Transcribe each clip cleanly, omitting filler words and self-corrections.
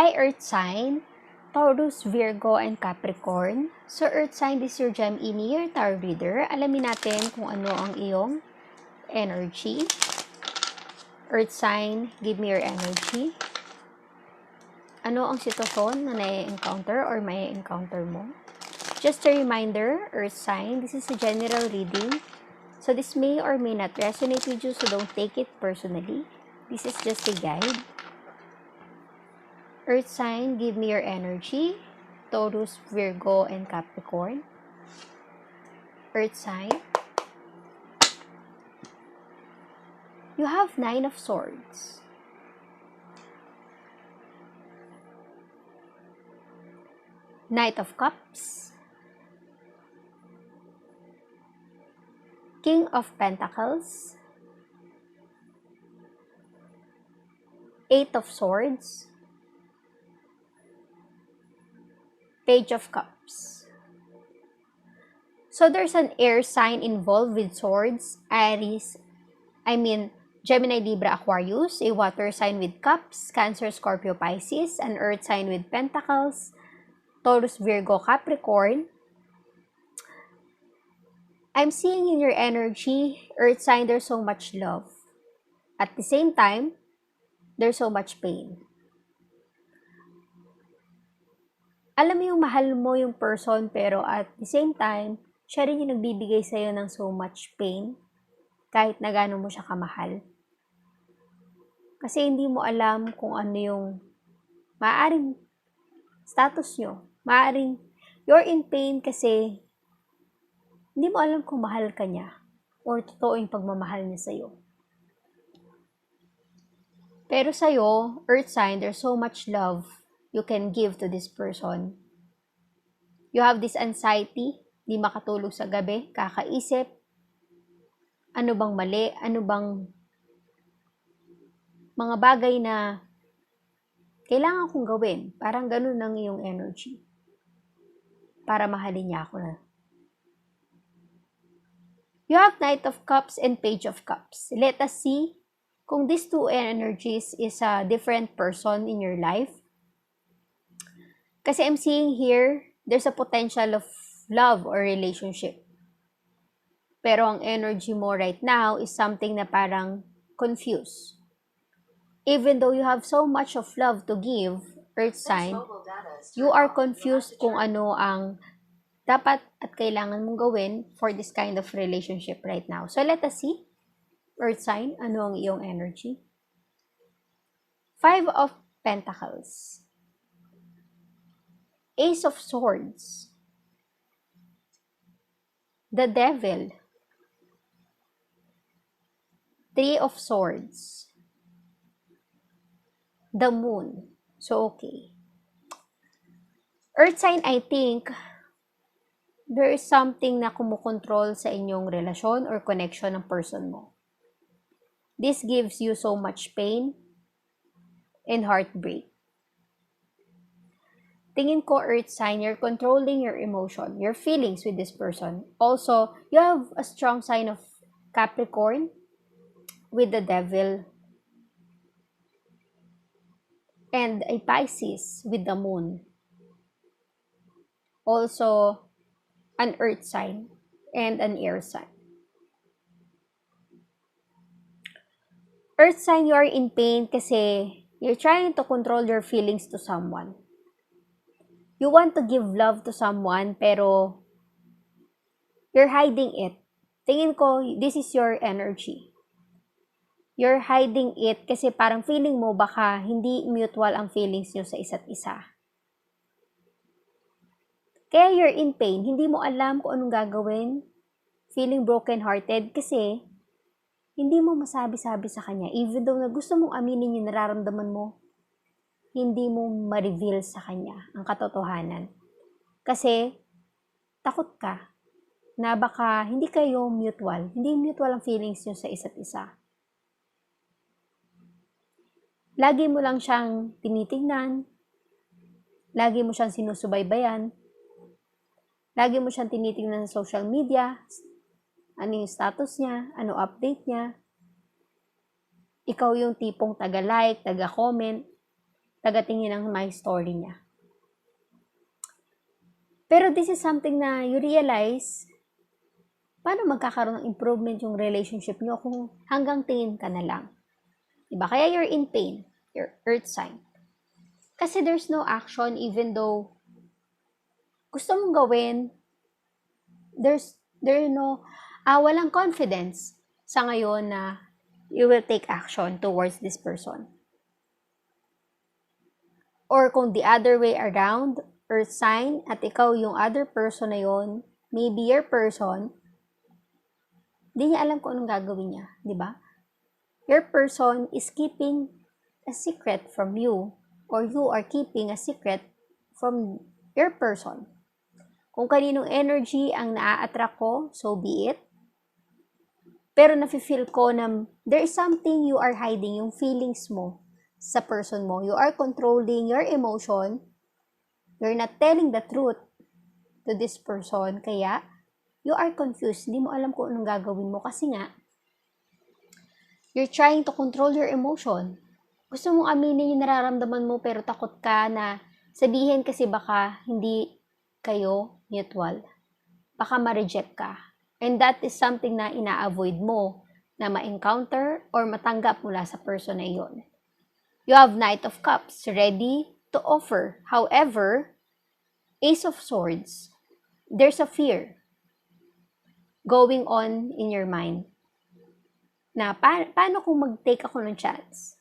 Hi Earth sign, Taurus, Virgo, and Capricorn. So Earth sign, this is your Gemini, your tarot reader. Alamin natin kung ano ang iyong energy. Earth sign, give me your energy. Ano ang sitwasyon na nai-encounter or may encounter mo? Just a reminder, Earth sign, this is a general reading. So this may or may not resonate with you, so don't take it personally. This is just a guide. Earth sign, give me your energy. Taurus, Virgo, and Capricorn. Earth sign. You have 9 of Swords. Knight of Cups. King of Pentacles. 8 of Swords. Page of Cups. So there's an air sign involved with swords, Gemini, Libra, Aquarius, a water sign with cups, Cancer, Scorpio, Pisces, an earth sign with pentacles, Taurus, Virgo, Capricorn. I'm seeing in your energy, earth sign, there's so much love. At the same time, there's so much pain. Alam mo yung mahal mo yung person, pero at the same time, siya rin yung nagbibigay sa'yo ng so much pain, kahit na gano'n mo siya kamahal. Kasi hindi mo alam kung ano yung maaaring status nyo. Maaaring you're in pain kasi hindi mo alam kung mahal ka niya or totoo yung pagmamahal niya sa'yo. Pero sa'yo, earth sign, there's so much love you can give to this person. You have this anxiety, di makatulog sa gabi, kakaisip, ano bang mali, ano bang mga bagay na kailangan kong gawin. Parang ganun ang iyong energy. Para mahalin niya ako na. You have Knight of Cups and Page of Cups. Let us see kung these two energies is a different person in your life. Kasi I'm seeing here, there's a potential of love or relationship. Pero ang energy mo right now is something na parang confused. Even though you have so much of love to give, earth sign, you are confused kung ano ang dapat at kailangan mong gawin for this kind of relationship right now. So let us see, earth sign, ano ang iyong energy. 5 of Pentacles. Ace of Swords. The Devil. 3 of Swords. The Moon. So, okay. Earth sign, I think, there is something na kumukontrol sa inyong relasyon or connection ng person mo. This gives you so much pain and heartbreak. Tingin ko, earth sign, you're controlling your emotion, your feelings with this person. Also, you have a strong sign of Capricorn with the Devil and a Pisces with the Moon. Also, an earth sign and an air sign. Earth sign, you are in pain kasi you're trying to control your feelings to someone. You want to give love to someone pero you're hiding it. Tingin ko, this is your energy. You're hiding it kasi parang feeling mo baka hindi mutual ang feelings nyo sa isa't isa. Kaya you're in pain, hindi mo alam kung anong gagawin. Feeling broken-hearted kasi hindi mo masabi-sabi sa kanya. Even though na gusto mong aminin yung nararamdaman mo, hindi mo ma-reveal sa kanya ang katotohanan. Kasi takot ka na baka hindi kayo mutual. Hindi mutual ang feelings nyo sa isa't isa. Lagi mo lang siyang tinitingnan. Lagi mo siyang sinusubaybayan. Lagi mo siyang tinitingnan sa social media. Ano yung status niya? Ano update niya? Ikaw yung tipong taga-like, taga-comment. tagatingin ng my story niya. Pero this is something na you realize, paano magkakaroon ng improvement yung relationship nyo kung hanggang tingin ka na lang? Diba? Kaya you're in pain, your earth sign. Kasi there's no action even though gusto mong gawin, walang confidence sa ngayon na you will take action towards this person. Or kung the other way around, earth sign, at ikaw yung other person na yon, maybe your person, di niya alam kung anong gagawin niya, di ba? Your person is keeping a secret from you, or you are keeping a secret from your person. Kung kaninong energy ang naa-attract ko, so be it. Pero nafe-feel ko na there is something you are hiding, yung feelings mo sa person mo. You are controlling your emotion. You're not telling the truth to this person. Kaya, you are confused. Hindi mo alam kung anong gagawin mo. Kasi nga, you're trying to control your emotion. Gusto mong aminin yung nararamdaman mo pero takot ka na sabihin kasi baka hindi kayo mutual. Baka ma-reject ka. And that is something na ina-avoid mo na ma-encounter or matanggap mula sa person na iyon. You have Knight of Cups ready to offer. However, Ace of Swords, there's a fear going on in your mind. Na paano kung mag-take ako ng chance?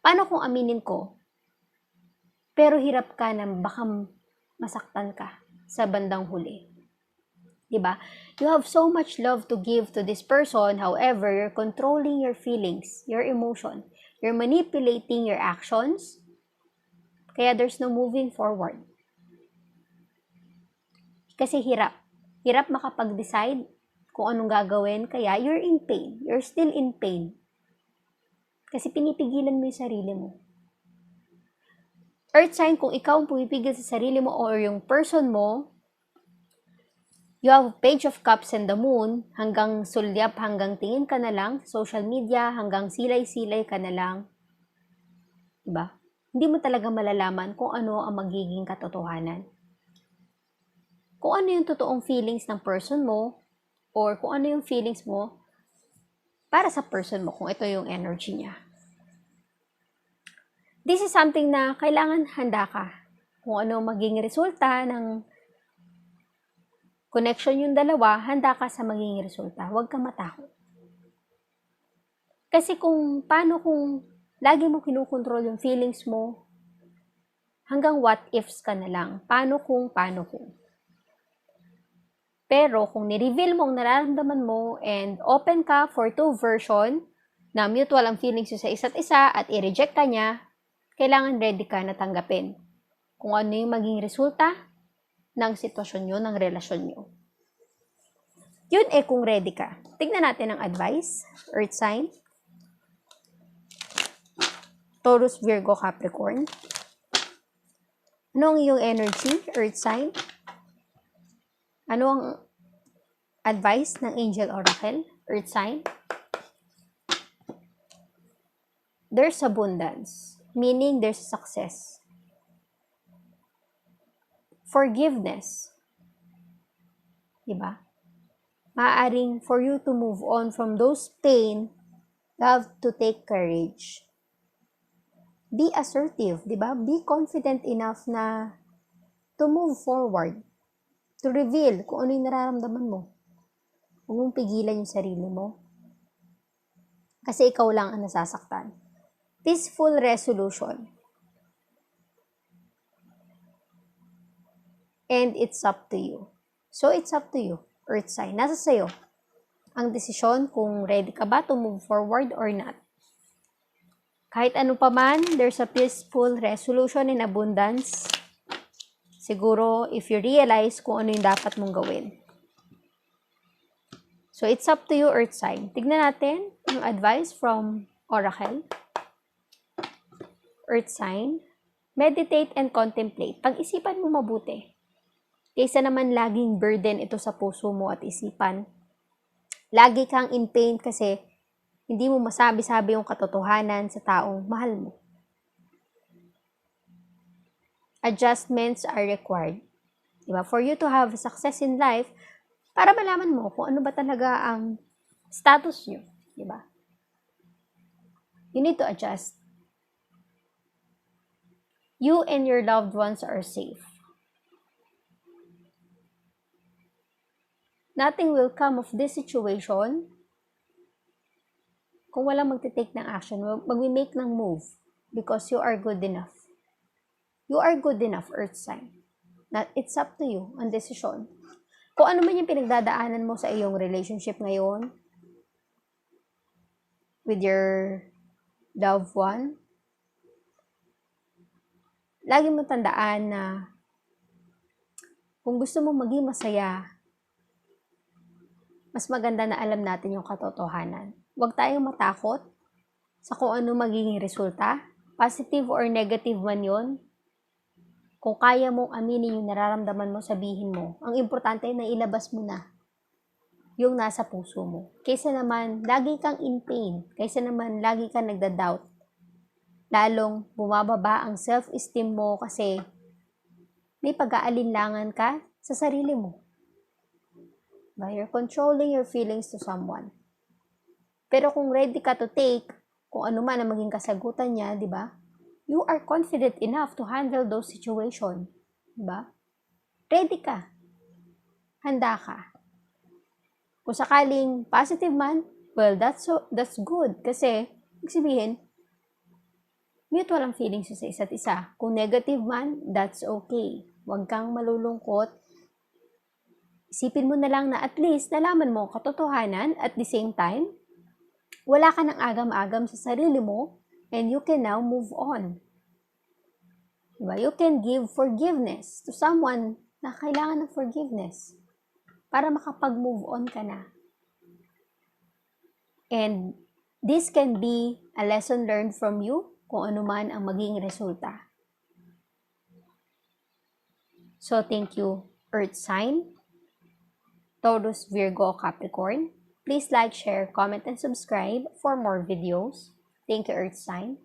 Paano kung aminin ko? Pero hirap ka na baka masaktan ka sa bandang huli. Diba? You have so much love to give to this person, however, you're controlling your feelings, your emotion. You're manipulating your actions, kaya there's no moving forward. Kasi hirap. Hirap makapag-decide kung anong gagawin, kaya you're in pain. You're still in pain. Kasi pinipigilan mo yung sarili mo. Earth sign, kung ikaw ang pumipigil sa sarili mo or yung person mo, you have Page of Cups and the Moon, hanggang sulyap, hanggang tingin ka na lang, social media, hanggang silay-silay ka na lang. Diba? Hindi mo talaga malalaman kung ano ang magiging katotohanan. Kung ano yung totoong feelings ng person mo, or kung ano yung feelings mo para sa person mo, kung ito yung energy niya. This is something na kailangan handa ka. Kung ano maging resulta ng connection yung dalawa, handa ka sa maging resulta. Huwag kang matakot. Kasi kung lagi mo kinukontrol yung feelings mo, hanggang what ifs ka na lang. Paano kung. Pero kung ni-reveal mo ang nararamdaman mo and open ka for two version na mutual ang feelings sa isa't isa at i-reject ka niya, kailangan ready ka na tanggapin kung ano yung maging resulta ng sitwasyon nyo, ng relasyon nyo. Yun kung ready ka. Tignan natin ang advice, Earth sign. Taurus, Virgo, Capricorn. Ano ang iyong energy, Earth sign? Ano ang advice ng Angel Oracle, Earth sign? There's abundance, meaning there's success. Forgiveness. Diba? Maaaring for you to move on from those pain, you have to take courage. Be assertive, diba? Be confident enough na to move forward. To reveal kung ano yung nararamdaman mo. Huwag mong pigilan yung sarili mo. Kasi ikaw lang ang nasasaktan. Peaceful resolution. And it's up to you. So, it's up to you, Earth sign. Nasa sayo ang desisyon kung ready ka ba to move forward or not. Kahit ano pa man, there's a peaceful resolution in abundance. Siguro, if you realize kung ano yung dapat mong gawin. So, it's up to you, Earth sign. Tignan natin yung advice from Oracle. Earth sign. Meditate and contemplate. Pag-isipan mo mabuti. Kaysa naman laging burden ito sa puso mo at isipan. Lagi kang in pain kasi hindi mo masabi-sabi yung katotohanan sa taong mahal mo. Adjustments are required. Diba? For you to have success in life, para malaman mo kung ano ba talaga ang status nyo. Diba? You need to adjust. You and your loved ones are safe. Nothing will come of this situation kung walang magte-take ng action, magme-make ng move because you are good enough. You are good enough, Earth sign. It's up to you ang desisyon. Kung ano man yung pinagdadaanan mo sa iyong relationship ngayon with your loved one, lagi mo tandaan na kung gusto mo maging masaya, mas maganda na alam natin yung katotohanan. Huwag tayong matakot sa kung ano magiging resulta, positive or negative man yon. Kung kaya mong aminin yung nararamdaman mo, sabihin mo. Ang importante na ilabas mo na yung nasa puso mo. Kaysa naman, lagi kang in pain. Kaysa naman, lagi kang nagda-doubt. Lalong bumababa ang self-esteem mo kasi may pag-aalinlangan ka sa sarili mo. You're controlling your feelings to someone. Pero kung ready ka to take, kung ano man ang maging kasagutan niya, di ba? You are confident enough to handle those situations. Di ba? Ready ka. Handa ka. Kung sakaling positive man, well, that's good. Kasi, sabihin, mutual ang feelings sa isa't isa. Kung negative man, that's okay. Huwag kang malulungkot. Isipin mo na lang na at least nalaman mo katotohanan at the same time, wala ka ng agam-agam sa sarili mo and you can now move on. Diba? You can give forgiveness to someone na kailangan ng forgiveness para makapag-move on ka na. And this can be a lesson learned from you kung ano man ang maging resulta. So, thank you, Earth sign. Taurus, Virgo, Capricorn. Please like, share, comment, and subscribe for more videos. Thank you, Earth sign.